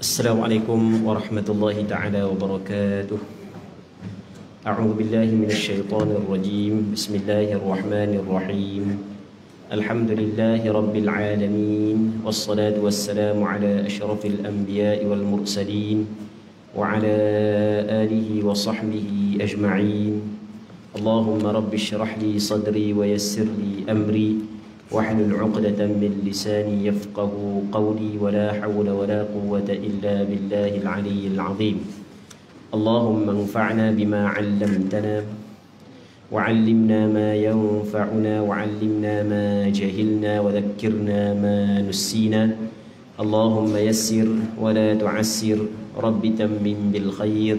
Assalamualaikum warahmatullahi ta'ala wabarakatuh. A'udzu billahi minasyaitonir rajim. Bismillahirrahmanirrahim. Alhamdulillahi rabbil alamin. Wassalatu wassalamu ala asyrafil anbiya'i wal mursalin wa ala alihi wa sahbihi ajma'in. Allahumma rabbi shrah li sadri wa yassir li amri واحلل عقدة من لساني يفقه قولي ولا حول ولا قوة إلا بالله العلي العظيم. اللهم انفعنا بما علمتنا وعلمنا ما ينفعنا وعلمنا ما جهلنا وذكرنا ما نسينا. اللهم يسر ولا تعسر رب تمم بالخير.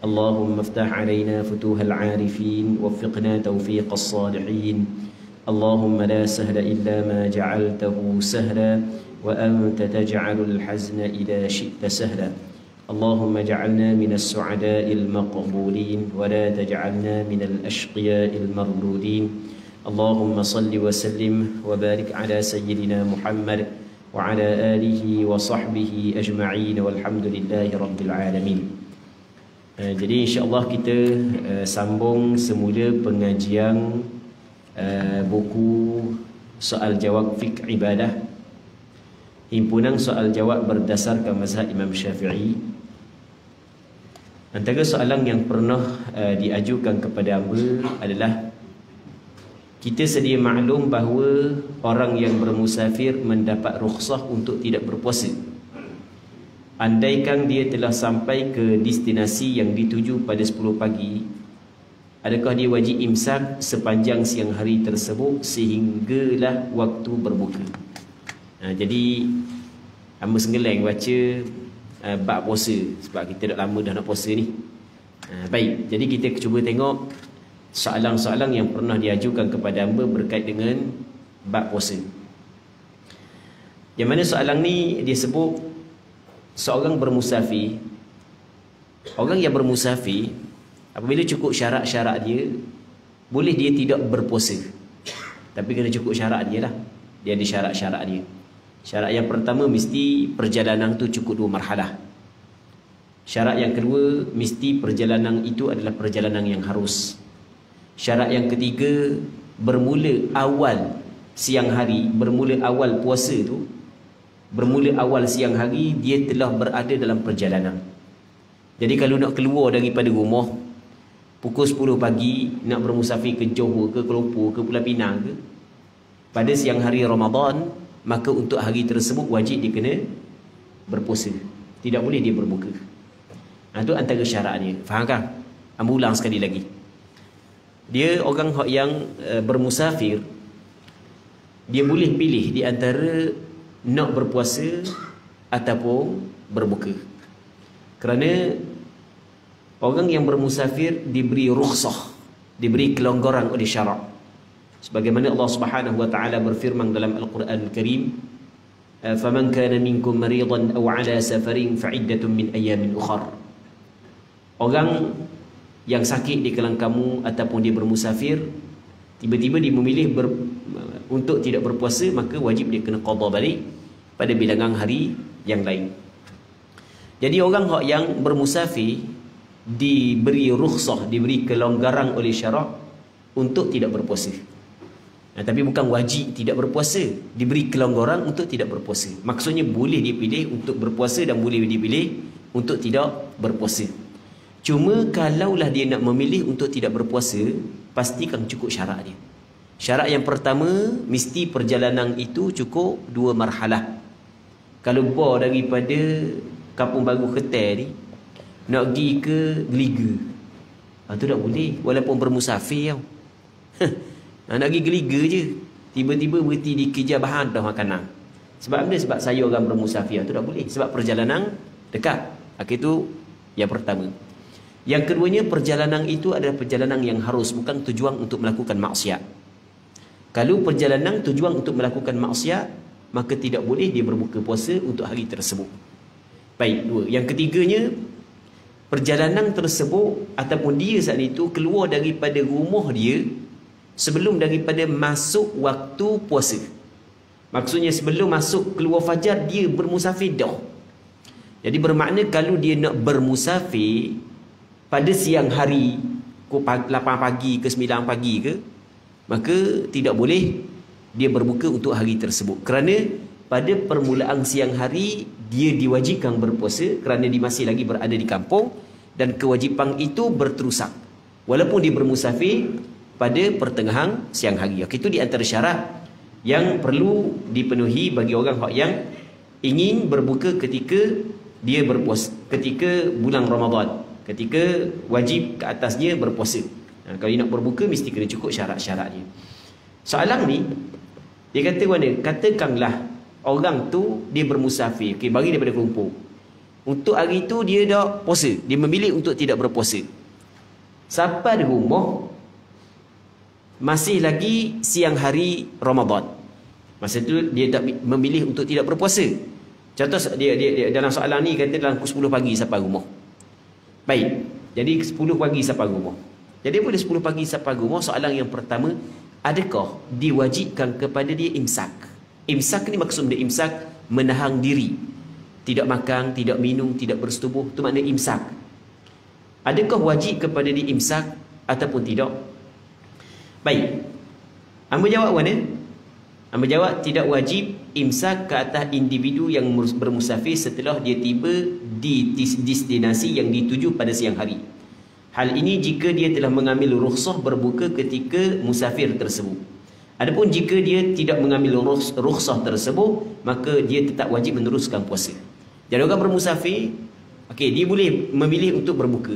اللهم افتح علينا فتوح العارفين وفقنا توفيق الصالحين. اللهم لا سهل إلا ما جعلته سهلا وأنت تجعل الحزن إذا شئت سهلا. اللهم اجعلنا من السعداء المقبولين ولا تجعلنا من الأشقياء المردودين. اللهم صل وسلم وبارك على سيدنا محمد وعلى آله وصحبه أجمعين والحمد لله رب العالمين. Jadi insya-Allah kita sambung semula pengajian buku soal jawab fiqh ibadah, himpunan soal jawab berdasarkan mazhab Imam Syafi'i. Antara soalan yang pernah diajukan kepada hamba adalah, kita sedia maklum bahawa orang yang bermusafir mendapat rukhsah untuk tidak berpuasa andaikan dia telah sampai ke destinasi yang dituju pada 10 pagi. Adakah dia wajib imsak sepanjang siang hari tersebut sehinggalah waktu berbuka? Jadi hamba senggeleng baca bab puasa sebab kita dah lama dah nak puasa ni. Baik, jadi kita cuba tengok soalan-soalan yang pernah diajukan kepada hamba berkait dengan bab puasa. Yang mana soalan ni dia sebut seorang bermusafir. Orang yang bermusafir apabila cukup syarat-syarat dia, boleh dia tidak berpuasa. Tapi kena cukup syarat dia lah. Dia ada syarat-syarat dia. Syarat yang pertama, mesti perjalanan tu cukup 2 marhalah. Syarat yang kedua, mesti perjalanan itu adalah perjalanan yang harus. Syarat yang ketiga, bermula awal siang hari, bermula awal puasa tu, bermula awal siang hari, dia telah berada dalam perjalanan. Jadi kalau nak keluar daripada rumah pukul 10 pagi nak bermusafir ke Johor ke Lumpur ke Pulau Pinang ke pada siang hari Ramadan, maka untuk hari tersebut wajib dia kena berpuasa. Tidak boleh dia berbuka. Itu antara syarat dia. Faham kan? Ambil ulang sekali lagi. Dia orang yang bermusafir, dia boleh pilih di antara nak berpuasa ataupun berbuka. Kerana orang yang bermusafir diberi rukhsah, diberi kelonggaran oleh syarak. Sebagaimana Allah Subhanahu wa taala berfirman dalam Al-Quran Al-Karim, "Faman kana minkum maridan aw 'ala safarin fa'iddatun min ayamin ukhra." Orang yang sakit di kalangan kamu ataupun dia bermusafir, tiba-tiba dia memilih untuk tidak berpuasa, maka wajib dia kena qada balik pada bilangan hari yang lain. Jadi orang yang bermusafir diberi rukhsah, diberi kelonggaran oleh syarak untuk tidak berpuasa. Tapi bukan wajib tidak berpuasa, diberi kelonggaran untuk tidak berpuasa. Maksudnya boleh dipilih untuk berpuasa dan boleh dipilih untuk tidak berpuasa. Cuma kalaulah dia nak memilih untuk tidak berpuasa, pastikan cukup syarat dia. Syarat yang pertama, mesti perjalanan itu cukup 2 marhalah. Kalau bar daripada Kampung Baru Keter ni nak pergi ke Geliga, tu tak boleh, walaupun bermusafir tau. Nak pergi Geliga je, tiba-tiba berhenti di Keja Bahan dah makanan. Sebab apa? Sebab saya orang bermusafir, tu tak boleh. Sebab perjalanan dekat. Itu yang pertama. Yang keduanya, perjalanan itu adalah perjalanan yang harus, bukan tujuan untuk melakukan maksiat. Kalau perjalanan tujuan untuk melakukan maksiat, maka tidak boleh dia berbuka puasa untuk hari tersebut. Baik, 2. Yang ketiganya, perjalanan tersebut ataupun dia saat itu keluar daripada rumah dia sebelum daripada masuk waktu puasa. Maksudnya sebelum masuk keluar fajar dia bermusafir dah. Jadi bermakna kalau dia nak bermusafir pada siang hari, pukul 8 pagi ke 9 pagi ke, maka tidak boleh dia berbuka untuk hari tersebut. Kerana pada permulaan siang hari dia diwajibkan berpuasa kerana dia masih lagi berada di kampung dan kewajipan itu berterusak walaupun dia bermusafir pada pertengahan siang hari. Okey, itu di antara syarat yang perlu dipenuhi bagi orang yang ingin berbuka ketika dia berpuasa, ketika bulan Ramadan, ketika wajib ke atasnya berpuasa. Kalau dia nak berbuka mesti kena cukup syarat-syaratnya. Soalan ni dia kata mana? Katakanlah orang tu dia bermusafir, okey, bagi daripada Kuala. Untuk hari itu dia dah puasa, dia memilih untuk tidak berpuasa. Sampai di rumah masih lagi siang hari Ramadan. Masa tu dia tak memilih untuk tidak berpuasa. Contoh dia dalam soalan ni kata dalam pukul 10 pagi sampai rumah. Baik. Jadi 10 pagi sampai rumah. Jadi pada 10 pagi sampai rumah, soalan yang pertama, adakah diwajibkan kepada dia imsak? Imsak ni maksud dia imsak menahan diri. Tidak makan, tidak minum, tidak bersetubuh, itu makna imsak. Adakah wajib kepada dia imsak ataupun tidak? Baik. Hamba jawab mana? Hamba jawab tidak wajib imsak ke atas individu yang bermusafir setelah dia tiba di destinasi yang dituju pada siang hari. Hal ini jika dia telah mengambil rukhsah berbuka ketika musafir tersebut. Adapun jika dia tidak mengambil rukhsah tersebut, maka dia tetap wajib meneruskan puasa. Jadi orang bermusafir, okey, dia boleh memilih untuk berbuka.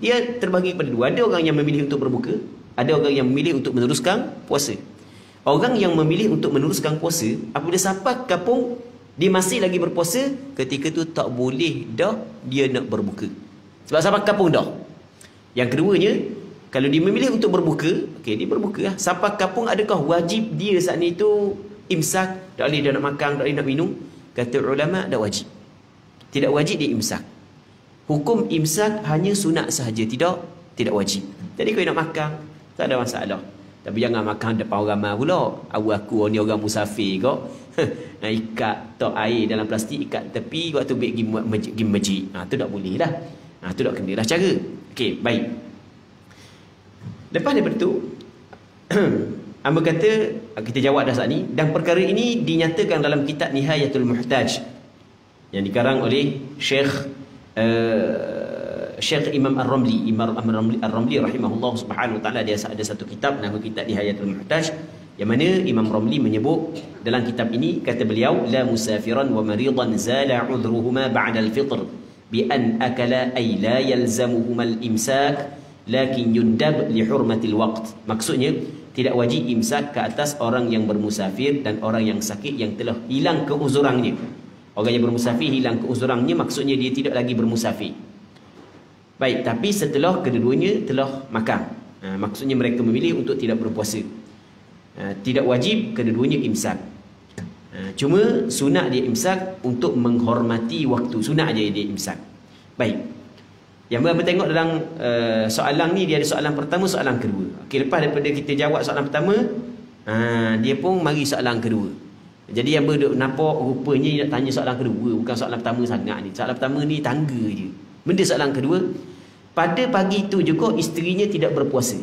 Dia terbagi kepada dua. Ada orang yang memilih untuk berbuka, ada orang yang memilih untuk meneruskan puasa. Orang yang memilih untuk meneruskan puasa, apabila sampai kampung dia masih lagi berpuasa, ketika tu tak boleh dah dia nak berbuka. Sebab sampai kampung dah. Yang keduanya, kalau dia memilih untuk berbuka, okey, dia berbuka lah. Sampai kampung, adakah wajib dia saat ni tu imsak? Tak boleh dia nak makan, tak boleh nak minum? Kata ulama, tak wajib. Tidak wajib dia imsak. Hukum imsak hanya sunat sahaja, tidak wajib. Jadi kalau nak makan, tak ada masalah. Tapi jangan makan depan orang ramai pula. Aku ni orang musafir kok. Ikat tok air dalam plastik, ikat tepi, waktu pergi masjid. Tu tak boleh dah. Tu tak kena dah cara. Okey, baik. Lepas daripada tu, hamba kata, kita jawab dah saat ni. Dan perkara ini dinyatakan dalam kitab Nihayatul Muhtaj yang dikarang oleh Syekh Imam Ar-Ramli, Imam Ar-Ramli rahimahullah subhanahu wa ta'ala. Dia ada satu kitab, nama kitab Nihayatul Muhtaj, yang mana Imam Ramli menyebut dalam kitab ini, kata beliau, la musafiran wa maridan zala udhruhuma ba'da al-fitr bi an akala ay la yalzamuhuma al-imsak lakin yundab li hurmatil waqt. Maksudnya tidak wajib imsak ke atas orang yang bermusafir dan orang yang sakit yang telah hilang keuzurannya. Orang yang bermusafir hilang keuzurannya, maksudnya dia tidak lagi bermusafir. Baik, tapi setelah kedua-duanya telah makan. Maksudnya mereka memilih untuk tidak berpuasa. Tidak wajib kedua-duanya imsak. Cuma sunat dia imsak untuk menghormati waktu. Sunat je dia imsak. Baik. Yang kita tengok dalam soalan ni, dia ada soalan pertama, soalan kedua. Okey, lepas daripada kita jawab soalan pertama, dia pun mari soalan kedua. Jadi yang nampak rupanya dia nak tanya soalan kedua, bukan soalan pertama sangat ni. Soalan pertama ni tangga je. Benda soalan kedua, pada pagi itu juga isterinya tidak berpuasa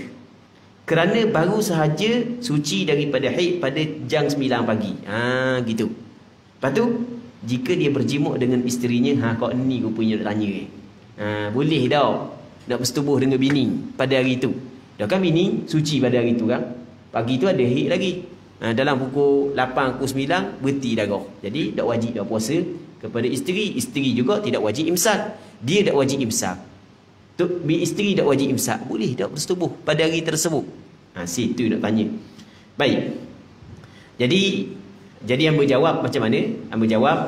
kerana baru sahaja suci daripada haid pada jam 9 pagi. Gitu. Lepas tu, jika dia berjimuk dengan isterinya, kau ni rupanya nak tanya. Boleh dah nak bersetubuh dengan bini pada hari itu. Dah kan bini suci pada hari itu kan. Pagi tu ada haid lagi. Dalam pukul 8, pukul 9 berhenti darah. Jadi tak wajib dah puasa kepada isteri. Isteri juga tidak wajib imsak. Dia tak wajib imsak. Isteri tak wajib imsak. Boleh tak bersetubuh pada hari tersebut? Situ nak tanya. Baik. Jadi hamba jawab macam mana? Hamba jawab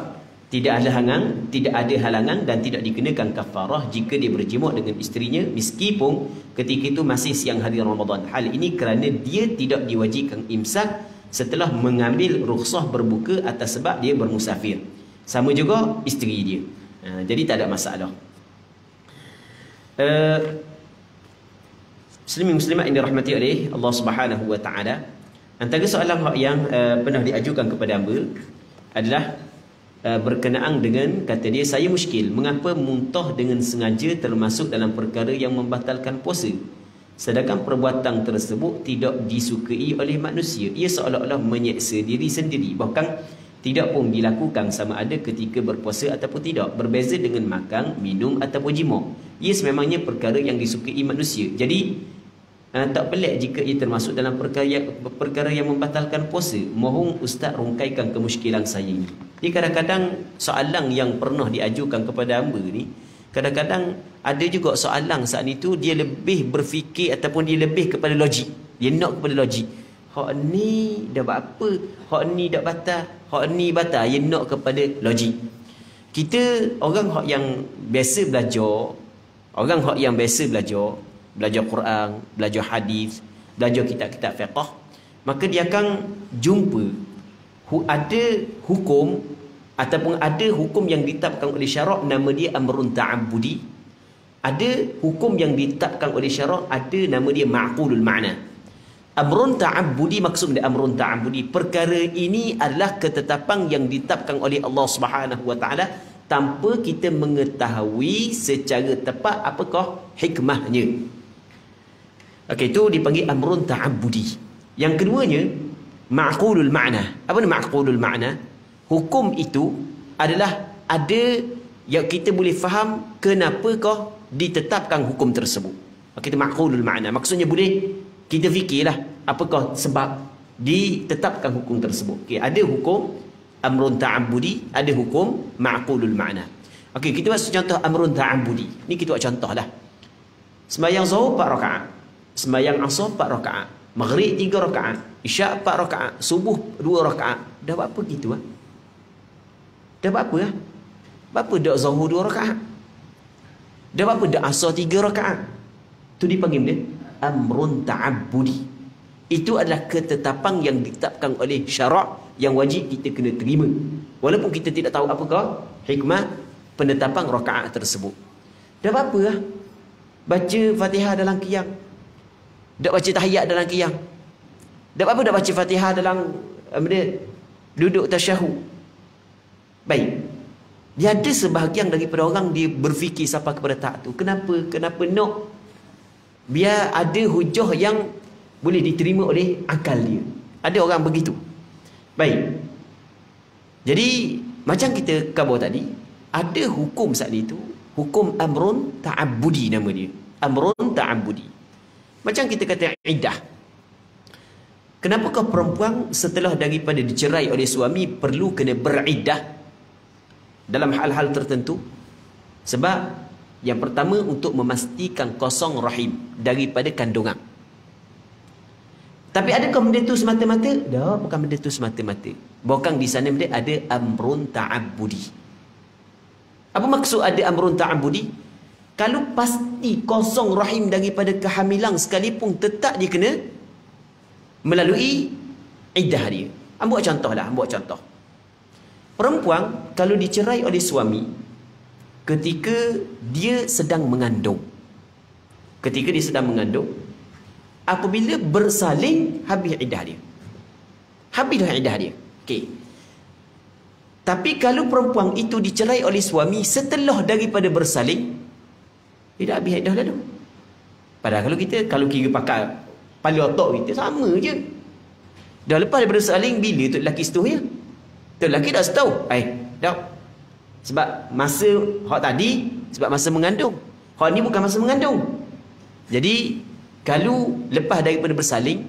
tidak ada halangan dan tidak dikenakan kafarah jika dia berjimuk dengan isterinya meskipun ketika itu masih siang hari Ramadan. Hal ini kerana dia tidak diwajibkan imsak setelah mengambil rukhsah berbuka atas sebab dia bermusafir. Sama juga isteri dia. Jadi tak ada masalah. Muslimin-muslimat yang dirahmati oleh Allah Subhanahu wa taala, antara soalan yang pernah diajukan kepada hamba adalah berkenaan dengan, kata dia, saya muskil, mengapa muntah dengan sengaja termasuk dalam perkara yang membatalkan puasa, sedangkan perbuatan tersebut tidak disukai oleh manusia. Ia seolah-olah menyeksa diri sendiri, bahkan tidak pun dilakukan sama ada ketika berpuasa ataupun tidak. Berbeza dengan makan, minum ataupun jima. Ia sememangnya perkara yang disukai manusia. Jadi tak pelik jika ia termasuk dalam perkara yang membatalkan puasa. Mohon Ustaz rungkaikan kemusykilan saya ini. Jadi kadang-kadang soalan yang pernah diajukan kepada hamba ni, kadang-kadang ada juga soalan saat itu dia lebih berfikir ataupun dia lebih kepada logik. Dia nak kepada logik. Hak ni dah buat apa? Hak ni dah batal. Hak ni batal. Dia nak kepada logik. Kita orang hak yang biasa belajar, orang hak yang biasa belajar Quran, belajar hadis, belajar kitab-kitab fiqh, maka dia akan jumpa ada hukum ataupun ada hukum yang ditetapkan oleh syarak, nama dia amrun ta'abbudi. Ada hukum yang ditetapkan oleh syarak, ada nama dia ma'qulul ma'na. Amrun ta'abbudi, maksud dia amrun ta'abbudi, perkara ini adalah ketetapan yang ditetapkan oleh Allah Subhanahu wa taala tanpa kita mengetahui secara tepat apakah hikmahnya. Okey, itu dipanggil amrun ta'abbudi. Yang keduanya ma'qulul ma'na. Apa ni ma'qulul ma'na? Hukum itu adalah ada yang kita boleh faham kenapakah ditetapkan hukum tersebut. Okey, itu ma'qulul ma'na. Maksudnya boleh kita fikirlah apakah sebab ditetapkan hukum tersebut. Okey, ada hukum amrun ta'abbudi, ada hukum ma'qulul ma'na. Okey, kita buat contoh amrun ta'abbudi. Ni kita buat contohlah. Sembahyang zuhur 4 rakaat. Sembahyang asar 4 rakaat, maghrib 3 rakaat, isyak 4 rakaat, subuh 2 rakaat. Dah buat apa gitu ah? Dah buat apa ah? Berapa dak zuhur 2 rakaat? Dah buat apa dak asar 3 rakaat? Tu dipanggil dia amrun ta'abbudi. Itu adalah ketetapan yang ditetapkan oleh syarak yang wajib kita kena terima. Walaupun kita tidak tahu apakah hikmah penetapan rakaat tersebut. Dah buat apa ah? Baca Fatihah dalam qiyam. Tak baca tahiyat dalam qiyam. Tak apa dah baca Fatihah dalam duduk tasyahud. Baik. Dia ada sebahagian daripada orang dia berfikir sampai kepada tak tu. Kenapa nak? Biar ada hujah yang boleh diterima oleh akal dia. Ada orang begitu. Baik. Jadi macam kita khabar tadi, ada hukum saat itu, hukum amrun ta'abbudi nama dia. Amrun ta'abbudi. Macam kita kata iddah. Kenapakah perempuan setelah daripada dicerai oleh suami perlu kena beriddah dalam hal-hal tertentu? Sebab yang pertama untuk memastikan kosong rahim daripada kandungan. Tapi adakah benda itu semata-mata? Dah, bukan benda itu semata-mata. Bukan di sana benda ada amrun ta'abbudi. Apa maksud ada amrun ta'abbudi? Kalau pasti kosong rahim daripada kehamilan sekalipun, tetap dia kena melalui iddah dia. Buat contoh lah, buat contoh. Perempuan kalau dicerai oleh suami ketika dia sedang mengandung. Ketika dia sedang mengandung, apabila bersalin, habis iddah dia. Habis dah iddah dia. Okey. Tapi kalau perempuan itu dicerai oleh suami setelah daripada bersalin, dia dah habis iddah dah tu. Padahal kalau kira pakai kepala otak kita, sama je. Dah lepas daripada saling, bila tu lelaki setuh ya? Tu lelaki dah setuh. Dah. Sebab masa hak tadi, sebab masa mengandung. Hak ni bukan masa mengandung. Jadi, kalau lepas daripada bersaling,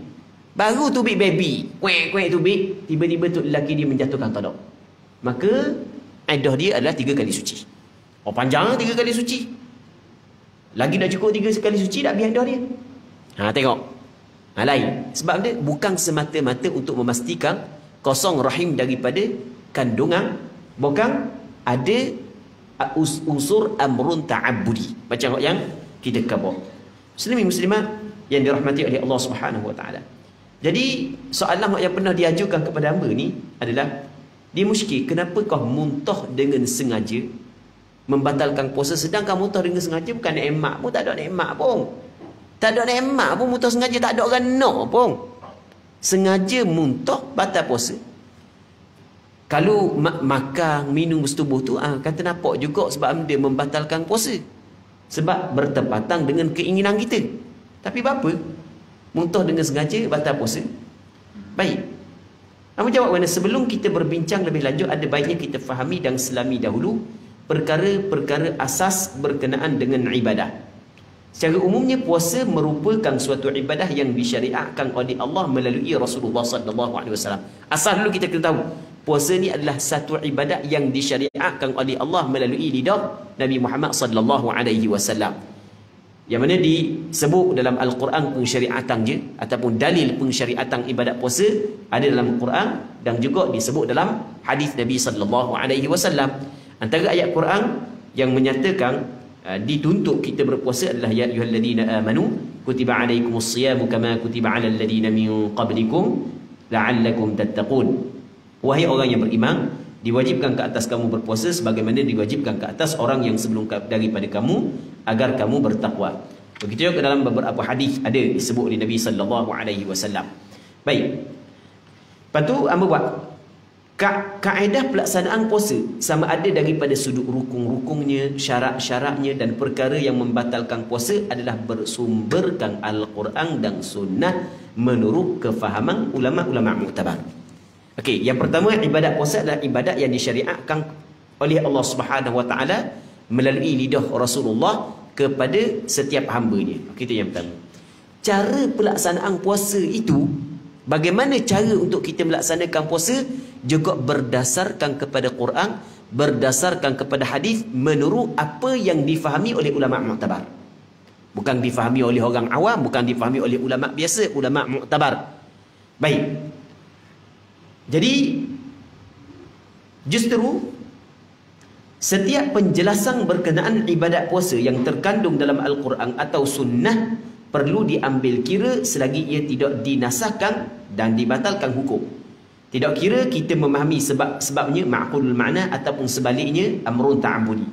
baru tubik baby. Kuek-kuek tubik, tiba-tiba tu lelaki dia menjatuhkan talak. Maka, iddah dia adalah 3 kali suci. Panjang 3 kali suci. Lagi dah cukup 3 kali suci, dah biar dah dia. Tengok. Lain. Sebab dia bukan semata-mata untuk memastikan kosong rahim daripada kandungan. Bukan ada unsur amrun ta'abbudi. Macam yang kita khabar. Muslimin muslimat yang dirahmati oleh Allah Subhanahu wa taala. Jadi, soalan yang pernah diajukan kepada hamba ni adalah, dia muskil, kenapakah muntah dengan sengaja membatalkan puasa, sedangkan muntah dengan sengaja bukan nikmat pun, tak ada nikmat pun. Tak ada nikmat pun, muntah sengaja tak ada orang nak pun. Sengaja muntah batal puasa. Kalau makan, minum bersetubuh tu kata nampak juga sebab dia membatalkan puasa. Sebab bertepatan dengan keinginan kita. Tapi apa? Muntah dengan sengaja batal puasa. Baik. Namun jawab mana? Sebelum kita berbincang lebih lanjut, ada baiknya kita fahami dan selami dahulu perkara-perkara asas berkenaan dengan ibadah. Secara umumnya puasa merupakan suatu ibadah yang disyariatkan oleh Allah melalui Rasulullah SAW. Asal dulu kita kena tahu, puasa ni adalah satu ibadat yang disyariatkan oleh Allah melalui lidah Nabi Muhammad SAW. Yang mana disebut dalam Al-Quran pensyariatan je, ataupun dalil pensyariatan ibadat puasa ada dalam Quran dan juga disebut dalam hadis Nabi SAW. Antara ayat Quran yang menyatakan dituntut kita berpuasa adalah ya ayyuhalladzina amanu kutiba alaikumus siyamu kama kutiba alal ladzina min qablikum la'allakum tattaqun. Wahai orang yang beriman, diwajibkan ke atas kamu berpuasa sebagaimana diwajibkan ke atas orang yang sebelum daripada kamu agar kamu bertakwa. Begitu juga dalam beberapa hadis ada disebut oleh Nabi SAW. Baik. Lepas tu apa buat? Kaedah pelaksanaan puasa sama ada daripada sudut rukun-rukunnya, syarat-syaratnya dan perkara yang membatalkan puasa adalah bersumberkan Al-Quran dan Sunnah menurut kefahaman ulama-ulama muktabar. Okey, yang pertama, ibadat puasa adalah ibadat yang disyariatkan oleh Allah Subhanahu Wa Taala melalui lidah Rasulullah kepada setiap hamba-Nya. Okey, itu yang pertama. Cara pelaksanaan puasa itu, bagaimana cara untuk kita melaksanakan puasa juga berdasarkan kepada Quran, berdasarkan kepada hadis menurut apa yang difahami oleh ulama muktabar. Bukan difahami oleh orang awam, bukan difahami oleh ulama biasa, ulama muktabar. Baik. Jadi justru setiap penjelasan berkenaan ibadat puasa yang terkandung dalam Al-Quran atau Sunnah perlu diambil kira selagi ia tidak dinasahkan dan dibatalkan hukum. Tidak kira kita memahami sebabnya ma'qulul makna ataupun sebaliknya amrun ta'abudi.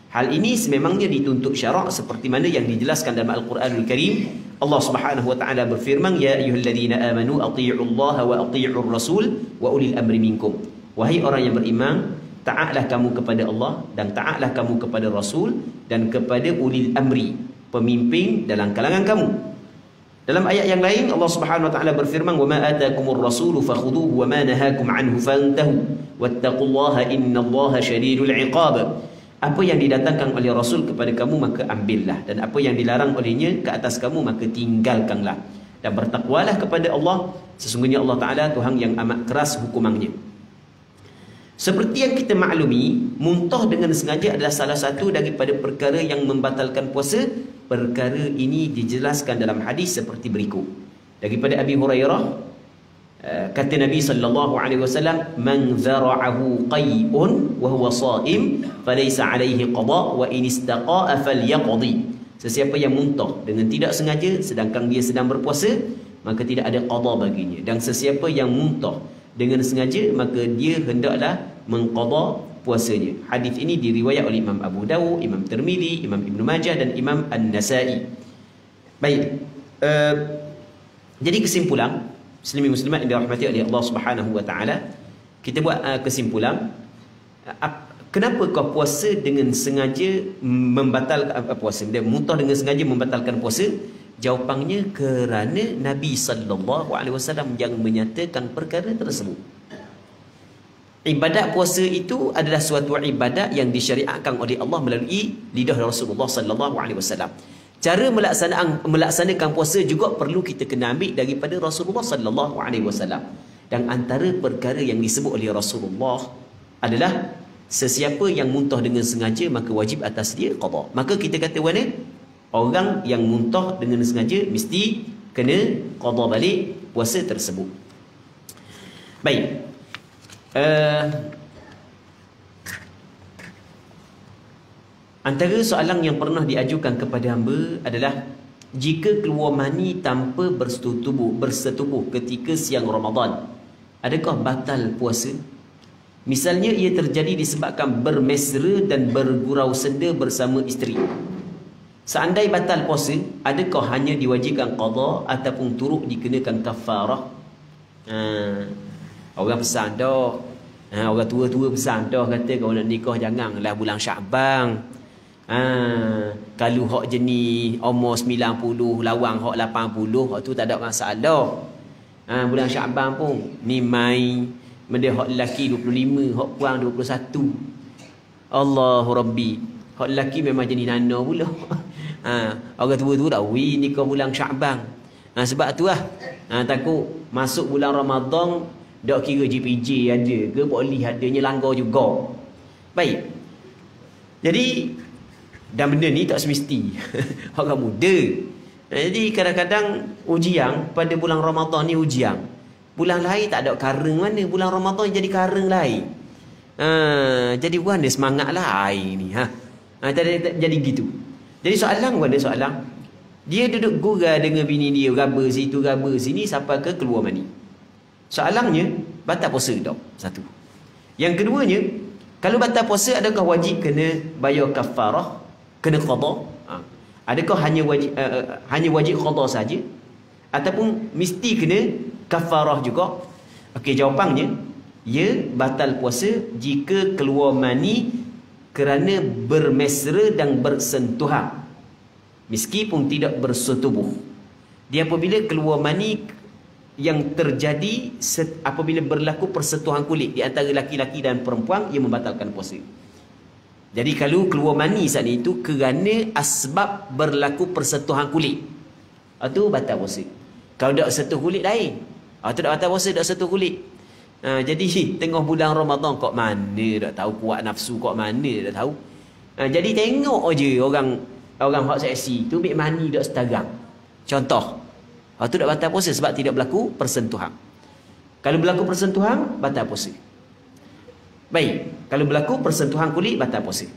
Hal ini sememangnya dituntut syarak seperti mana yang dijelaskan dalam Al-Quranul Karim. Allah Subhanahu wa taala berfirman, ya ayyuhalladzina amanu athi'ullaha wa athi'ur rasul wa ulil amri minkum. Wahai orang yang beriman, taatlah kamu kepada Allah dan taatlah kamu kepada Rasul dan kepada ulil amri, pemimpin dalam kalangan kamu. Dalam ayat yang lain Allah Subhanahu wa taala berfirman, wa ma atakumur rasulu fakhuduhu wa ma nahakum anhu fantahu wattaqullaha innallaha syadidul iqab. Apa yang didatangkan oleh Rasul kepada kamu maka ambillah, dan apa yang dilarang olehnya ke atas kamu maka tinggalkanlah, dan bertakwalah kepada Allah, sesungguhnya Allah Ta'ala Tuhan yang amat keras hukumannya. Seperti yang kita maklumi, muntah dengan sengaja adalah salah satu daripada perkara yang membatalkan puasa. Perkara ini dijelaskan dalam hadis seperti berikut. Daripada Abi Hurairah, kata Nabi SAW, man zara'ahu qay'un wa huwa sha'im falaysa alaihi qada wa in istaqa'a falyaqdi. Sesiapa yang muntah dengan tidak sengaja sedangkan dia sedang berpuasa, maka tidak ada qada baginya. Dan sesiapa yang muntah dengan sengaja, maka dia hendaklah mengqada puasanya. Hadis ini diriwayat oleh Imam Abu Dawud, Imam Tirmizi, Imam Ibn Majah dan Imam An-Nasai. Baik. Jadi kesimpulan, muslimin muslimat yang dirahmati oleh Allah Subhanahu wa taala, kita buat kesimpulan, kenapa kau puasa dengan sengaja membatalkan puasa, dia muntah dengan sengaja membatalkan puasa? Jawapannya kerana Nabi SAW yang menyatakan perkara tersebut. Ibadat puasa itu adalah suatu ibadat yang disyariatkan oleh Allah melalui lidah Rasulullah SAW. Cara melaksanakan puasa juga perlu kita kena ambil daripada Rasulullah SAW. Dan antara perkara yang disebut oleh Rasulullah adalah sesiapa yang muntah dengan sengaja maka wajib atas dia qada. Maka kita kata mana? Orang yang muntah dengan sengaja mesti kena qada balik puasa tersebut. Baik. Antara soalan yang pernah diajukan kepada hamba adalah, jika keluar mani tanpa bersetubuh ketika siang Ramadan, adakah batal puasa? Misalnya ia terjadi disebabkan bermesra dan bergurau senda bersama isteri. Seandai batal puasa, adakah hanya diwajibkan qada ataupun turut dikenakan kafarah? Orang pesan dah, Orang tua-tua pesan dah kata kalau nak nikah janganlah bulan Syaban. Kalau hak jenis umur 90 lawang hak 80 hak tu tak ada masalah. Bulan Syaban pun ni mai benda hak lelaki 25 hak puang 21. Allahu Rabbi. Hak lelaki memang jenis nana pula. Orang tua-tua dah nikah bulan Syaban. Sebab tu lah takut masuk bulan Ramadan dak kira GPJ ada ke boleh adanya langgar juga. Baik. Jadi dan benda ni tak semesti orang muda. Jadi kadang-kadang ujian pada bulan Ramadan ni ujian. Bulan lain tak ada kareng mana, bulan Ramadan jadi kareng lain. Jadi mana semangatlah air ni jadi gitu. Jadi soalan dia duduk gurau dengan bini dia, raba situ raba sini sampai ke keluar mani. Soalannya batal puasa tak? Satu. Yang keduanya, kalau batal puasa adakah wajib kena bayar kafarah, kena qada? Adakah hanya wajib qada saja ataupun mesti kena kafarah juga? Okey, jawapannya ya, batal puasa jika keluar mani kerana bermesra dan bersentuhan meskipun tidak bersetubuh. Dia apabila keluar mani yang terjadi apabila berlaku persentuhan kulit di antara laki-laki dan perempuan, ia membatalkan puasa. Jadi kalau keluar mani saat itu kerana asbab berlaku persentuhan kulit, itu batal puasa. Kalau tak sentuh kulit lain, itu tak batal puasa, tak sentuh kulit. Jadi tengah bulan Ramadan kok mana tak tahu, kuat nafsu kok mana tak tahu. Jadi tengok je orang hak seksi tu ambil mani dak setarang. Contoh, itu tak batal puasa sebab tidak berlaku persentuhan. Kalau berlaku persentuhan, batal puasa. Baik, kalau berlaku persentuhan kulit, batal puasa.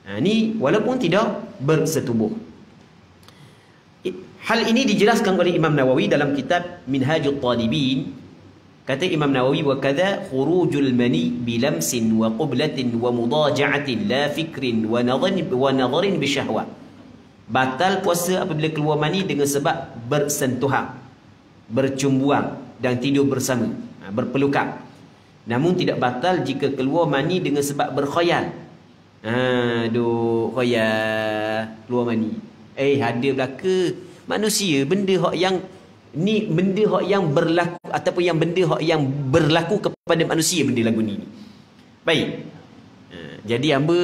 Ini walaupun tidak bersetubuh. Hal ini dijelaskan oleh Imam Nawawi dalam kitab Minhajul Talibin. Kata Imam Nawawi, wa kadza khurujul mani bilamsin wa qublatin wa mudaja'atin la fikrin wa nadharin bisyahwa. Batal puasa apabila keluar mani dengan sebab bersentuhan, bercumbuan dan tidur bersama, berpelukan. Namun tidak batal jika keluar mani dengan sebab berkhayal. Khayal keluar mani. Ada belaka manusia benda hak yang ni, benda hak yang berlaku ataupun yang benda hak yang berlaku kepada manusia, benda lagu ni. Baik. Jadi hamba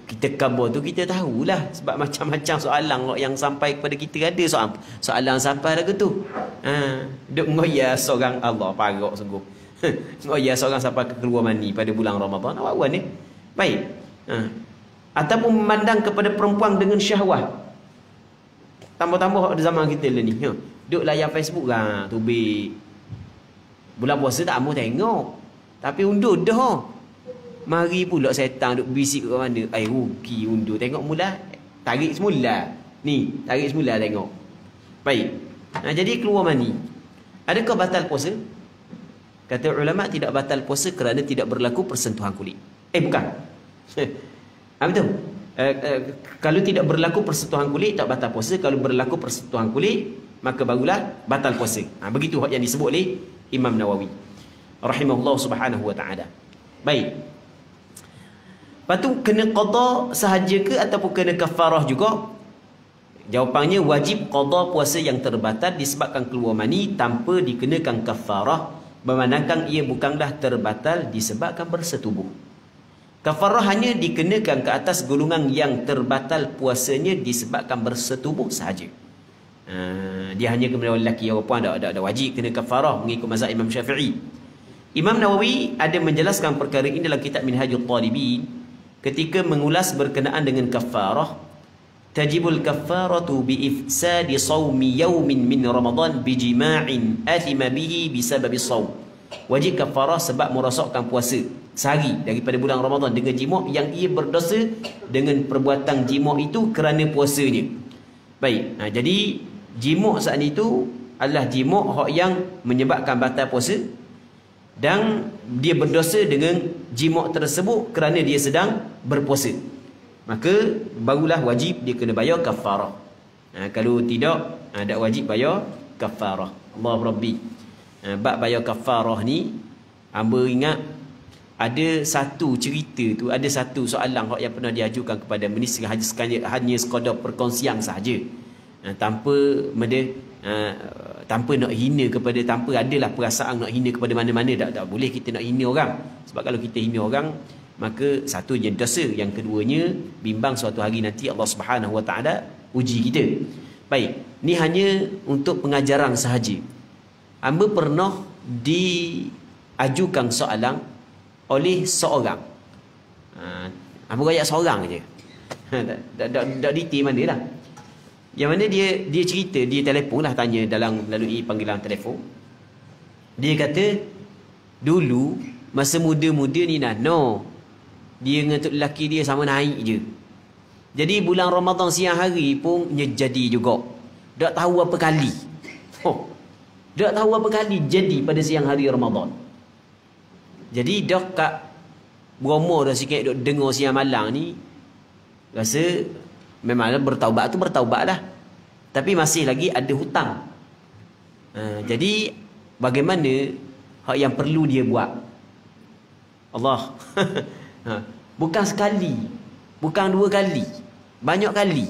kita khabar tu kita tahulah sebab macam-macam soalan yang sampai kepada kita, ada soalan sampai lagu tu. Duk ngoya seorang, Allah parok sungguh. Ngoya seorang sampai keluar mani pada bulan Ramadan. Awak ni. Baik. Ataupun memandang kepada perempuan dengan syahwat. Tambah-tambah ada zaman kita lah ni. Duk layar Facebook lah, tubik. Bulan puasa tak mahu tengok. Tapi undur dah. Mari pula setan duk bisik kat mana. Rugi undur. Tengok mula. Tarik semula. Ni, tarik semula tengok. Baik. Jadi keluar mani. Adakah batal puasa? Kata ulama tidak batal puasa kerana tidak berlaku persentuhan kulit. Bukan. Betul. Kalau tidak berlaku persentuhan kulit tak batal puasa. Kalau berlaku persentuhan kulit maka barulah batal puasa. Begitu yang disebut oleh Imam Nawawi rahimahullah subhanahu wa ta'ala. Baik. Lepas tu kena qada sahaja ke ataupun kena kafarah juga? Jawapannya wajib qada puasa yang terbatal disebabkan keluar mani tanpa dikenakan kafarah, memandangkan ia bukanlah terbatal disebabkan bersetubuh. Kafarah hanya dikenakan ke atas golongan yang terbatal puasanya disebabkan bersetubuh sahaja. Dia hanya kepada lelaki, orang puan ada wajib kena kafarah mengikut mazhab Imam Syafi'i. Imam Nawawi ada menjelaskan perkara ini dalam kitab Minhajul Talibin ketika mengulas berkenaan dengan kafarah. Tajibul kafaratu bi ifsadi sawmi yawmin min Ramadan bi jima'in athima bihi bisababi sawm. Wajib kafarah sebab merosakkan puasa sehari daripada bulan Ramadan dengan jima' yang ia berdosa dengan perbuatan jima' itu kerana puasanya. Baik. Jadi jima' saat itu adalah jima' hak yang menyebabkan batal puasa dan dia berdosa dengan jima' tersebut kerana dia sedang berpuasa. Maka barulah wajib dia kena bayar kafarah. Kalau tidak, tak wajib bayar kafarah. Allah Rabbi. Bab bayar kafarah ni, hamba ingat ada satu cerita tu, ada satu soalan yang pernah diajukan kepada ministeri hanya sekadar perkongsian sahaja, tanpa tanpa nak hina kepada, tanpa adalah perasaan nak hina kepada mana-mana. Tak boleh kita nak hina orang, sebab kalau kita hina orang, maka satu je dosa, yang keduanya bimbang suatu hari nanti Allah Subhanahu Wa Taala uji kita. Baik, ni hanya untuk pengajaran sahaja. Hamba pernah diajukan soalan oleh seorang, hamba royak seorang je, tak detail mana lah. Yang mana dia cerita, dia telefon lah, tanya melalui panggilan telefon. Dia kata dulu masa muda-muda ni Nano, dia dengan tok lelaki dia sama naik je. Jadi bulan Ramadan siang hari pun jadi juga. Tak tahu apa kali. Tak tahu apa kali jadi pada siang hari Ramadan. Jadi dah kat Bromo dah sikit duk dengar siang malam ni, rasa memanglah bertaubat tu bertaubat lah, tapi masih lagi ada hutang. Jadi bagaimana hak yang perlu dia buat? Allah. Bukan sekali, bukan dua kali, banyak kali.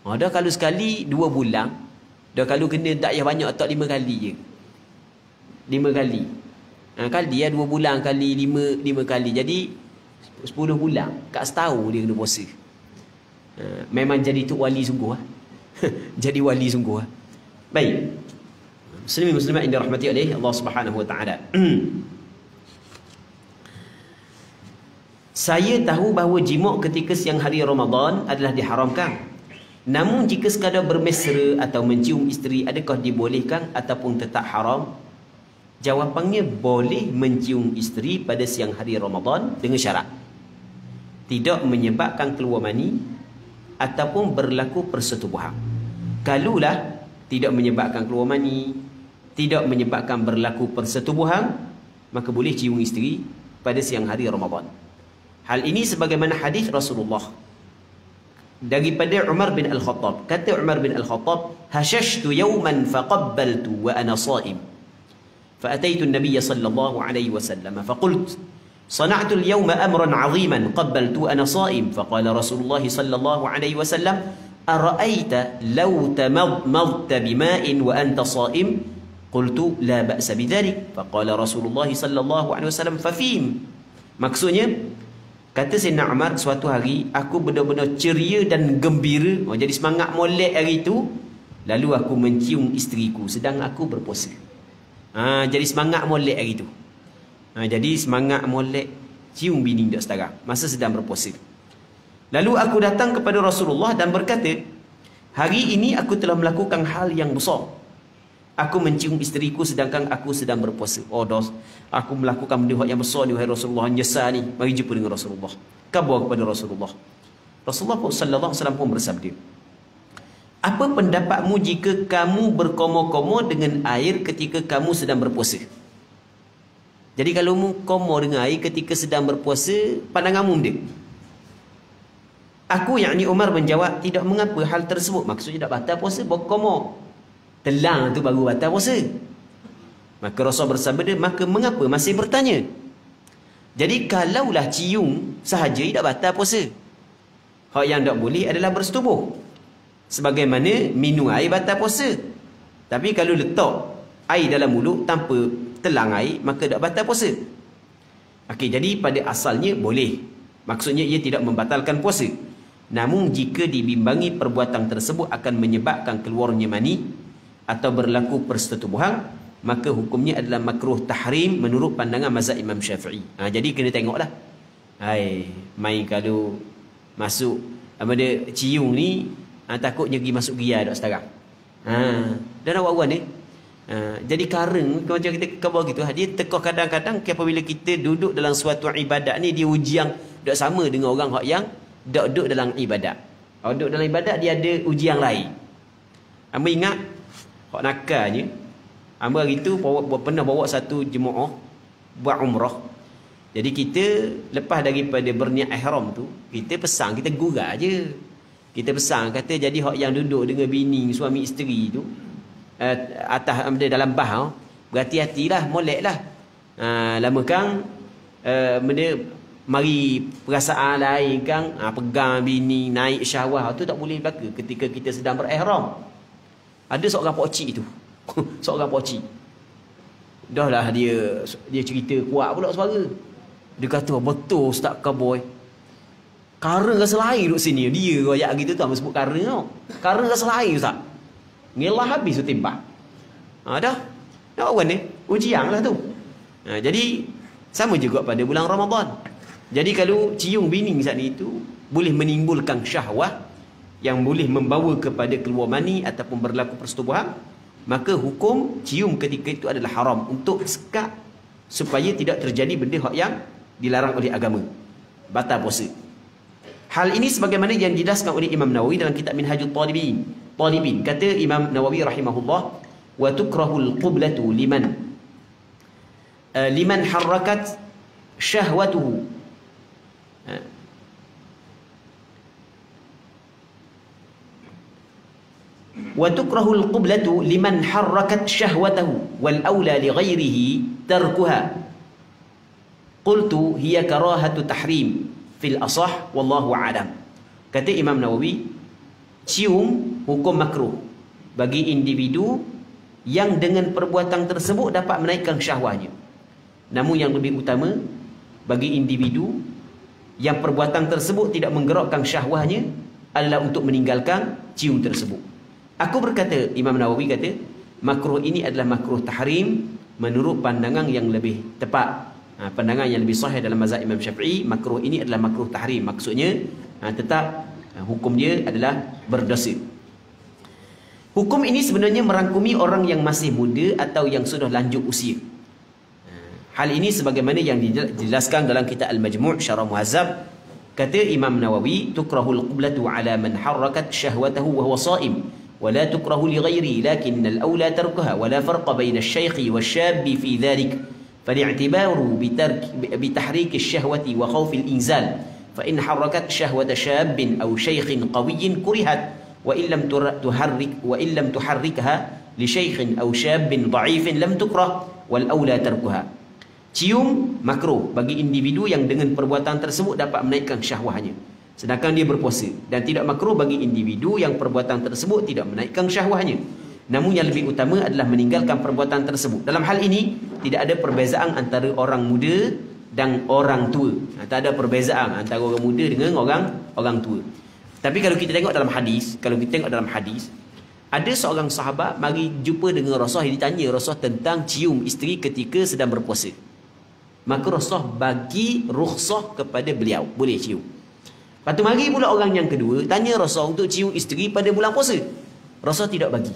Dah kalau sekali 2 bulan, dah kalau kena tak payah banyak, tak 5 kali je. 5 kali. Kali 2 bulan kali 5 kali, jadi 10 bulan. Kat setahun dia kena puasa. Memang jadi tok wali sungguh. Jadi wali sungguh. Baik. Muslimin muslimat yang dirahmati oleh Allah Subhanahu Wa Taala. Saya tahu bahawa jima' ketika siang hari Ramadan adalah diharamkan. Namun jika sekadar bermesra atau mencium isteri, adakah dibolehkan ataupun tetap haram? Jawapannya, boleh mencium isteri pada siang hari Ramadan dengan syarat tidak menyebabkan keluar mani ataupun berlaku persetubuhan. Kalulah tidak menyebabkan keluar mani, tidak menyebabkan berlaku persetubuhan, maka boleh cium isteri pada siang hari Ramadan. Hal ini sebagaimana hadis Rasulullah daripada Umar bin Al-Khattab. Kata Umar bin Al-Khattab, hashashtu yawman faqabbaltu wa ana sha'im. فأتيت النبي صلى الله عليه وسلم فقلت صنعت اليوم أمرا عظيما قبلت أنا صائم. فقال رسول الله صلى الله عليه وسلم أرأيت لو تمضمضت بماء وأنت صائم؟ قلت لا بأس بذلك. فقال رسول الله صلى الله عليه وسلم ففيم. Maksudnya, kata Sayyidina Umar, suatu hari aku benar-benar ceria dan gembira, jadi semangat molek hari itu, lalu aku mencium isteriku sedang aku berpuasa. Jadi semangat molek hari tu. Jadi semangat molek cium bini dak setara masa sedang berpuasa. Lalu aku datang kepada Rasulullah dan berkata, hari ini aku telah melakukan hal yang besar. Aku mencium isteriku sedangkan aku sedang berpuasa. Aku melakukan benda yang besar ni, wahai Rasulullah, nyesal ni. Mari jumpa dengan Rasulullah. Khabar kepada Rasulullah. Rasulullah sallallahu alaihi wasallam pun bersabda, apa pendapatmu jika kamu berkoma-koma dengan air ketika kamu sedang berpuasa? Jadi kalau mu koma dengan air ketika sedang berpuasa, pandanganmu dia? Aku, yakni Umar, menjawab, tidak mengapa hal tersebut. Maksudnya tak batal puasa, berkoma. Telang tu baru batal puasa. Maka Rasul bersabda, maka mengapa masih bertanya? Jadi kalaulah cium sahaja tak batal puasa. Hak yang tak boleh adalah bersetubuh. Sebagaimana minum air batal puasa. Tapi kalau letak air dalam mulut tanpa telang air, maka tak batal puasa. Okey, jadi pada asalnya boleh. Maksudnya ia tidak membatalkan puasa. Namun jika dibimbangi perbuatan tersebut akan menyebabkan keluarnya mani atau berlaku persetubuhan, maka hukumnya adalah makruh tahrim menurut pandangan mazhab Imam Syafi'i. Jadi kena tengoklah. Main kalau masuk apa dia cium ni, takutnya pergi masuk gia dak sekarang. Dan awak-awak ni jadi kareng macam kita khabar gitu, dia tekah kadang-kadang apabila kita duduk dalam suatu ibadat ni, dia ujian tak sama dengan orang hak yang dak duduk dalam ibadat. Kalau duduk dalam ibadat dia ada ujian lain. Hamba ingat hak nakalnya, hamba hari tu pernah bawa satu jemaah buat umrah. Jadi kita lepas daripada berniat ihram tu, kita pesan, kita gurau je. Kita pesan, kata jadi hak yang duduk dengan bini, suami isteri tu atas dalam bah, berhati-hatilah, moleklah. Lama kan benda mari perasaan lain kan, pegang bini, naik syahwat, tu tak boleh berlaku ketika kita sedang berihram. Ada seorang pokcik tu. Seorang pokcik. Dah lah dia cerita kuat pula suara. Dia kata, betul Ustaz Kaboy. Kara rasa lain duduk sini. Dia ayat gitu tu, sebut kara tau. Kara rasa lain Ustaz. Ngelah habis tu timbang. Dah. Dah orang ni. Ujian lah tu. Jadi, sama juga pada bulan Ramadan. Jadi kalau cium bini saat itu boleh menimbulkan syahwat yang boleh membawa kepada keluar mani ataupun berlaku persetubuhan, maka hukum cium ketika itu adalah haram untuk sekat supaya tidak terjadi benda yang dilarang oleh agama. Batal puasa. Hal ini sebagaimana yang dijelaskan oleh Imam Nawawi dalam kitab Minhajul Talibin. Kata Imam Nawawi rahimahullah, wa tukrahul qublatu liman harrakat syahwatuhu. Wa tukrahul qublatu liman harrakat syahwatahu wal aula li ghairihi tarkuha. Qultu hiya karahatu tahrim fil asah wallahu a'lam. Kata Imam Nawawi, cium hukum makruh bagi individu yang dengan perbuatan tersebut dapat menaikkan syahwatnya. Namun yang lebih utama bagi individu yang perbuatan tersebut tidak menggerakkan syahwatnya adalah untuk meninggalkan cium tersebut. Aku berkata, Imam Nawawi kata, makruh ini adalah makruh tahrim menurut pandangan yang lebih tepat. Pandangan yang lebih sahih dalam mazhab Imam Syafi'i, makruh ini adalah makruh tahrim. Maksudnya tetap hukum dia adalah berdosa. Hukum ini sebenarnya merangkumi orang yang masih muda atau yang sudah lanjut usia. Hal ini sebagaimana yang dijelaskan dalam kitab Al-Majmu' Syarah Muhazzab. Kata Imam Nawawi, tukrahul qublatu ala man harrakat syahwatahu wa huwa sha'im wa la tukrahu li ghairi lakin al-awla tarkuha wa la farqa baina asy-syaikhi wasy-syabbi fi dhalik fal-i'tibaru bi tahrik asy-syahwati wa khawf al-inzal fa in harrakat syahwata syabin aw syaikhin qawiyyin kurihat wa illam tuharrikha li syaikhin aw syabin dha'ifin lam tukrah wal awla tarkuha. Cium makruh bagi individu yang dengan perbuatan tersebut dapat menaikkan syahwatnya, sedangkan dia berpuasa, dan tidak makruh bagi individu yang perbuatan tersebut tidak menaikkan syahwatnya. Namun yang lebih utama adalah meninggalkan perbuatan tersebut. Dalam hal ini tidak ada perbezaan antara orang muda dan orang tua. Tak ada perbezaan antara orang muda dengan orang tua. Tapi kalau kita tengok dalam hadis, ada seorang sahabat mari jumpa dengan Rasulullah, ditanya Rasulullah tentang cium isteri ketika sedang berpuasa. Maka Rasulullah bagi rukhsah kepada beliau, boleh cium. Lepas tu mari pula orang yang kedua tanya Rasulullah untuk cium isteri pada bulan puasa. Rasulullah tidak bagi.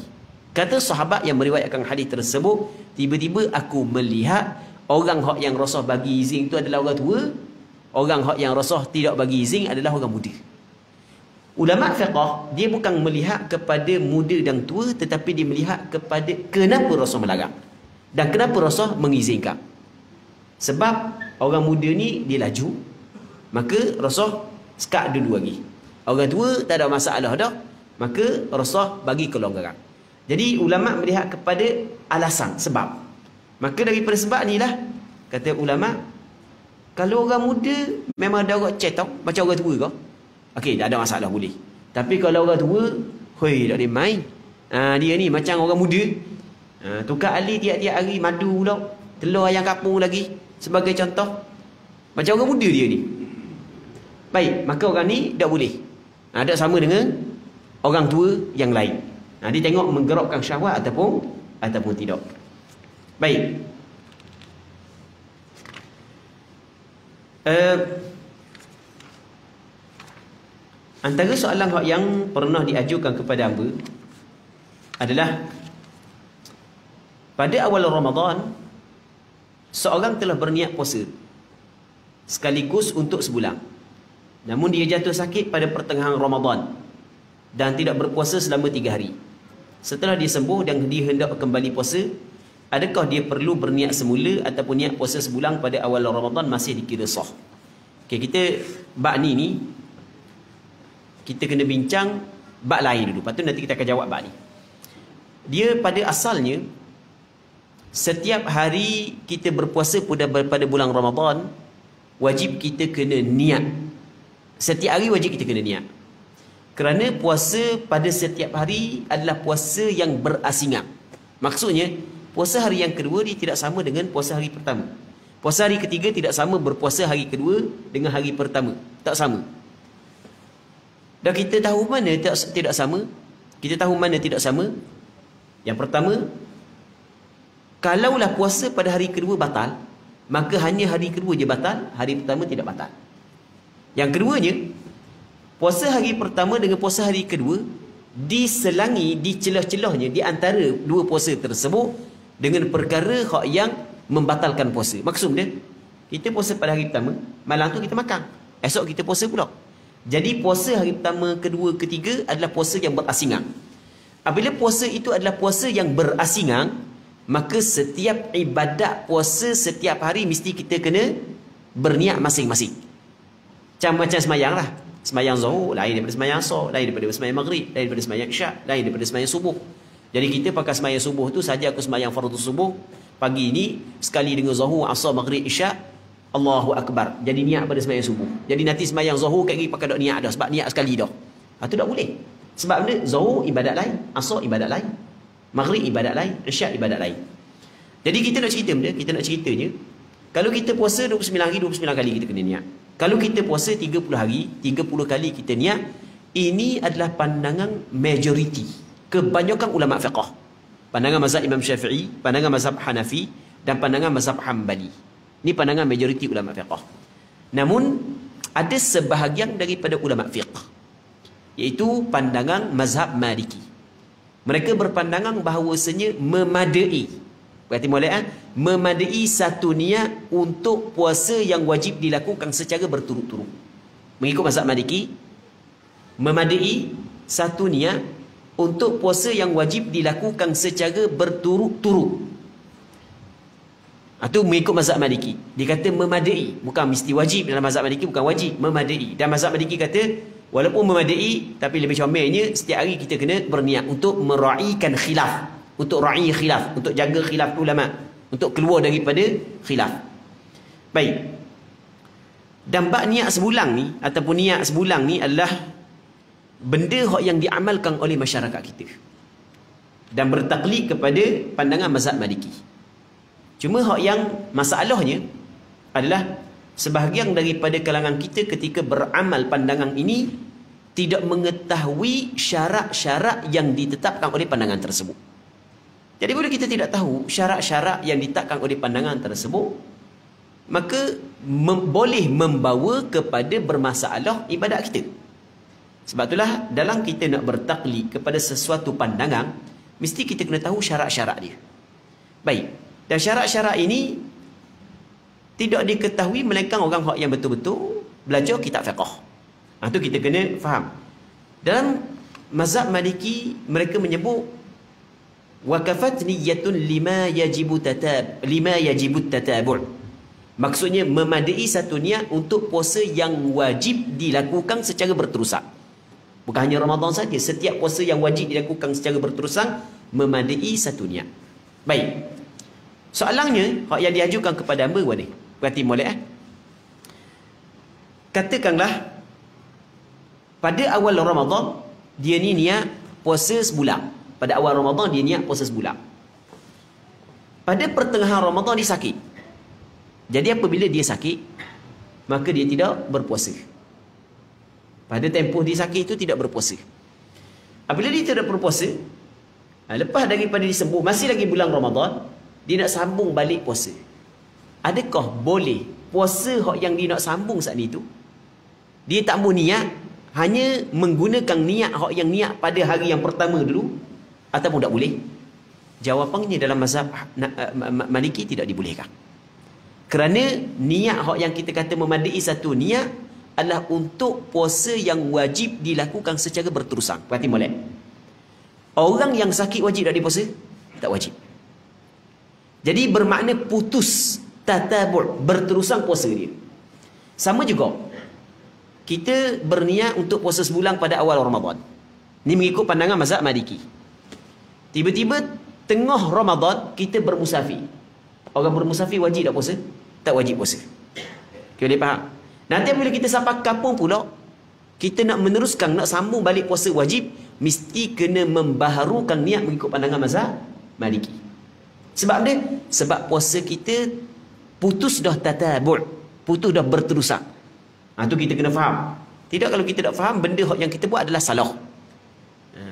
Kata sahabat yang meriwayatkan hadis tersebut, tiba-tiba aku melihat orang yang Rasulullah bagi izin itu adalah orang tua, orang yang Rasulullah tidak bagi izin adalah orang muda. Ulama fiqh dia bukan melihat kepada muda dan tua, tetapi dia melihat kepada kenapa Rasul melarang dan kenapa Rasul mengizinkan. Sebab orang muda ni dia laju, maka Rasul sekat dulu lagi. Orang tua tak ada masalah dah, maka Rasul bagi kelonggaran. Jadi ulama melihat kepada alasan, sebab. Maka daripada sebab inilah kata ulama, kalau orang muda memang ada orang cek tau, macam orang tua kau, okey, tak ada masalah, boleh. Tapi kalau orang tua, hoi, tak boleh main. Dia ni macam orang muda, tukar alih tiap-tiap hari madu pula, telur ayam kampung lagi, sebagai contoh. Macam orang muda dia ni. Baik, maka orang ni tak boleh. Tak sama dengan orang tua yang lain. Dia tengok menggerakkan syahwat ataupun tidak. Baik. Antara soalan yang pernah diajukan kepada hamba adalah pada awal Ramadan seorang telah berniat puasa sekaligus untuk sebulan, namun dia jatuh sakit pada pertengahan Ramadan dan tidak berpuasa selama 3 hari. Setelah dia sembuh dan dia hendak kembali puasa, adakah dia perlu berniat semula ataupun niat puasa sebulan pada awal Ramadan masih dikira sah? Okay, kita bab ni kita kena bincang bab lain dulu, lepas tu nanti kita akan jawab bab ni. Dia pada asalnya setiap hari kita berpuasa pada bulan Ramadan wajib kita kena niat. Setiap hari wajib kita kena niat. Kerana puasa pada setiap hari adalah puasa yang berasingan. Maksudnya, puasa hari yang kedua dia tidak sama dengan puasa hari pertama. Puasa hari ketiga tidak sama berpuasa hari kedua dengan hari pertama. Tak sama. Dan kita tahu mana tidak sama? Kita tahu mana tidak sama? Yang pertama, kalaulah puasa pada hari kedua batal, maka hanya hari kedua je batal, hari pertama tidak batal. Yang keduanya, puasa hari pertama dengan puasa hari kedua diselangi, di celah-celahnya di antara dua puasa tersebut dengan perkara yang membatalkan puasa. Maksud dia, kita puasa pada hari pertama, malam tu kita makan, esok kita puasa pula. Jadi puasa hari pertama, kedua, ketiga adalah puasa yang berasingan. Apabila puasa itu adalah puasa yang berasingan, maka setiap ibadat puasa setiap hari mesti kita kena berniat masing-masing. Macam semayang lah. Semayang zuhur lain daripada semayang asar, lain daripada semayang maghrib, lain daripada semayang isyak, lain daripada semayang subuh. Jadi kita pakai semayang subuh tu saja aku semayang fardu subuh. Pagi ni sekali dengan zuhur, asar, maghrib, isyak, Allahu Akbar. Jadi niat pada semayang subuh. Jadi nanti semayang zuhur kat pakai dak niat dah sebab niat sekali dah. Itu tak boleh. Sebab benda zuhur ibadat lain, asar ibadat lain, maghrib ibadat lain, isyak ibadat lain. Jadi kita nak cerita benda, kita nak ceritanya, kalau kita puasa 29 hari, 29 kali kita kena niat. Kalau kita puasa 30 hari, 30 kali kita niat. Ini adalah pandangan majoriti, kebanyakan ulama fiqh. Pandangan mazhab Imam Syafi'i, pandangan mazhab Hanafi dan pandangan mazhab Hanbali. Ini pandangan majoriti ulama fiqh. Namun ada sebahagian daripada ulama fiqh, iaitu pandangan mazhab Maliki. Mereka berpandangan bahawasanya memadai. Berarti mulai memadai satu niat untuk puasa yang wajib dilakukan secara berturut-turut. Mengikut mazhab Maliki, memadai satu niat untuk puasa yang wajib dilakukan secara berturut-turut. Itu mengikut mazhab Maliki. Dia kata memadai, bukan mesti wajib. Dalam mazhab Maliki bukan wajib, memadai. Dan mazhab Maliki kata walaupun memadai, tapi lebih comelnya setiap hari kita kena berniat untuk meraihkan khilaf, untuk ra'i khilaf, untuk jaga khilaf ulama, untuk keluar daripada khilaf. Baik. Dan bab niat sebulan ni ataupun niat sebulan ni adalah benda yang diamalkan oleh masyarakat kita dan bertaklid kepada pandangan mazhab Maliki. Cuma yang masalahnya adalah sebahagian daripada kalangan kita ketika beramal pandangan ini tidak mengetahui syarat-syarat yang ditetapkan oleh pandangan tersebut. Jadi bila kita tidak tahu syarat-syarat yang ditetapkan oleh pandangan tersebut, maka boleh membawa kepada bermasalah ibadat kita. Sebab itulah dalam kita nak bertaklid kepada sesuatu pandangan, mesti kita kena tahu syarat-syarat dia. Baik. Dan syarat-syarat ini tidak diketahui melainkan orang yang betul-betul belajar kitab fiqh. Itu kita kena faham. Dalam mazhab Maliki mereka menyebut wakafat niyatun lima yajibu tatabu'. Maksudnya memadai satu niat untuk puasa yang wajib dilakukan secara berterusan. Bukan hanya Ramadan saja, setiap puasa yang wajib dilakukan secara berterusan memadai satu niat. Baik. Soalannya yang diajukan kepada hamba ni, berarti molek katakanlah pada awal Ramadan dia ni niat puasa sebulan. Pada awal Ramadan dia niat puasa sebulan. Pada pertengahan Ramadan dia sakit. Jadi apabila dia sakit, maka dia tidak berpuasa. Pada tempoh dia sakit itu tidak berpuasa. Apabila dia tidak berpuasa, lepas daripada disembuh, masih lagi bulan Ramadan, dia nak sambung balik puasa. Adakah boleh puasa yang dia nak sambung saat itu, dia tak mau niat, hanya menggunakan niat yang niat pada hari yang pertama dulu, ataupun tak boleh? Jawapannya dalam mazhab Maliki tidak dibolehkan. Kerana niat yang kita kata memadai satu niat adalah untuk puasa yang wajib dilakukan secara berterusan. Berarti molek. Orang yang sakit wajib tak dipuasa? Tak wajib. Jadi bermakna putus tatabu', berterusan puasa dia. Sama juga, kita berniat untuk puasa sebulan pada awal Ramadan. Ini mengikut pandangan mazhab Maliki. Tiba-tiba tengah Ramadan kita bermusafir. Orang bermusafir wajib tak puasa? Tak wajib puasa. Okay, boleh faham? Nanti bila kita sampai kampung pula, kita nak meneruskan, nak sambung balik puasa wajib, mesti kena membaharukan niat mengikut pandangan mazhab Maliki. Sebab dia, sebab puasa kita putus dah tatabu', putus dah berterusan. Tu kita kena faham. Tidak kalau kita tak faham, benda yang kita buat adalah salah.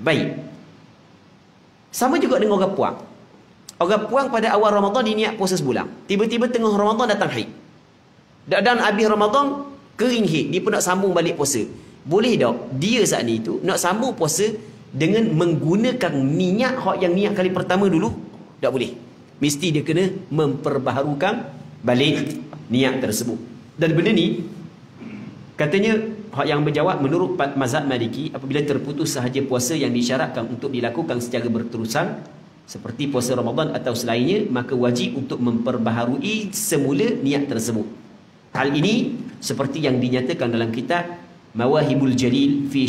Baik. Sama juga dengan orang puang. Orang puang pada awal Ramadan dia niat puasa sebulan. Tiba-tiba tengah Ramadan datang haid. Dan habis Ramadan kering haid, dia pun nak sambung balik puasa. Boleh tak dia saat ni tu nak sambung puasa dengan menggunakan niat yang niat kali pertama dulu? Tak boleh. Mesti dia kena memperbaharukan balik niat tersebut. Dan benda ni katanya hak yang berjawab menurut mazhab Maliki, apabila terputus sahaja puasa yang disyaratkan untuk dilakukan secara berterusan seperti puasa Ramadan atau selainnya, maka wajib untuk memperbaharui semula niat tersebut. Hal ini seperti yang dinyatakan dalam kitab Mawahibul Jalil fi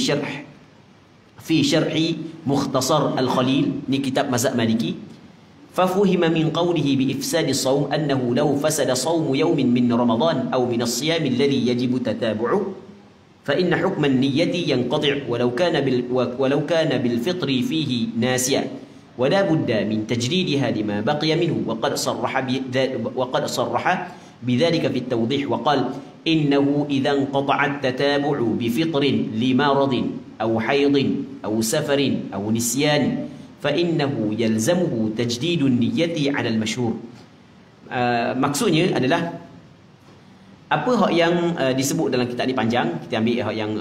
syarhi Mukhtasar Al-Khalil, ni kitab mazhab Maliki. Fafuhima min qawlihi bi ifsadi as-sawm annahu law fasada sawmu yawmin min Ramadan aw min as-siyam alladhi yajibu tatabu'uhu fa inna hukma an-niyyati yanqati' walau kana bil fitri fihi nasiya wa la budda min tajdidiha lima baqiya minhu wa qad sarraha بذلك في التوضيح وقال إنه إذا انقطع التتابع بفطر لمرض أو حيض أو سفر أو نسيان فإنه يلزمه تجديد النية على المشهور. Maksudnya adalah apa hak yang disebut dalam kitab ni panjang, kita ambil hak yang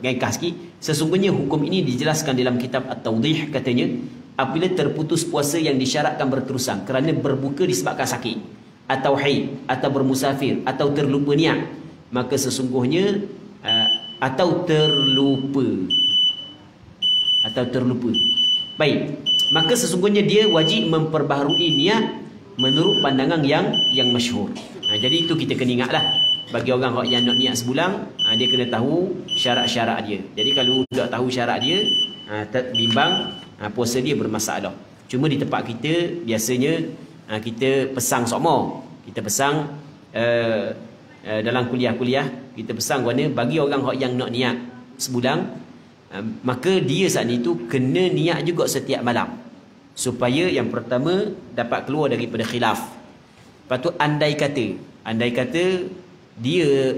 ringkas sikit. Sesungguhnya hukum ini dijelaskan dalam kitab At-Tawdih, katanya apabila terputus puasa yang disyaratkan berterusan kerana berbuka disebabkan sakit atau haid, atau bermusafir, atau terlupa niat, maka sesungguhnya atau terlupa. Baik, maka sesungguhnya dia wajib memperbaharui niat menurut pandangan yang masyhur. Jadi itu kita kena ingatlah. Bagi orang yang nak niat sebulan, dia kena tahu syarat-syarat dia. Jadi kalau tak tahu syarat dia, bimbang, puasa dia bermasalah. Cuma di tempat kita biasanya kita pesang sokmo, kita pesang dalam kuliah-kuliah, kita pesang mana bagi orang yang nak niat sebulan, maka dia saat itu kena niat juga setiap malam, supaya yang pertama dapat keluar daripada khilaf. Lepas tu andai kata dia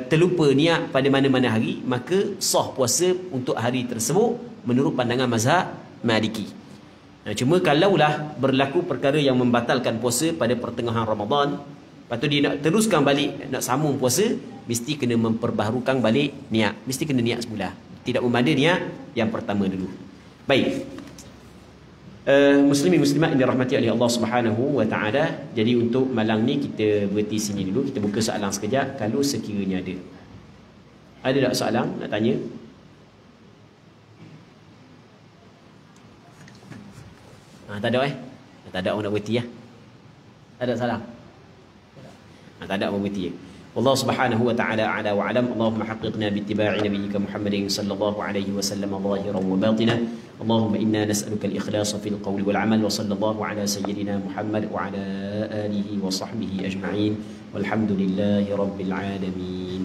terlupa niat pada mana-mana hari, maka sah puasa untuk hari tersebut menurut pandangan mazhab Maliki. Cuma kalaulah berlaku perkara yang membatalkan puasa pada pertengahan Ramadan, lepas tu dia nak teruskan balik, nak sambung puasa, mesti kena memperbaharukan balik niat. Mesti kena niat semula. Tidak membanda niat yang pertama dulu. Baik. Muslimin muslimat yang dirahmati oleh Allah Subhanahu wa taala. Jadi untuk malam ni kita berhenti sini dulu. Kita buka soalan sekejap kalau sekiranya ada. Ada tak soalan nak tanya? Tak ada tak ada orang nak berhenti ya. Tak ada salah. Tak ada orang berhenti. والله سبحانه وتعالى أعلى وأعلم. اللهم حققنا باتباع نبيك محمد صلى الله عليه وسلم ظاهرا وباطنا. اللهم إنا نسألك الإخلاص في القول والعمل. وصلى الله على سيدنا محمد وعلى آله وصحبه أجمعين والحمد لله رب العالمين.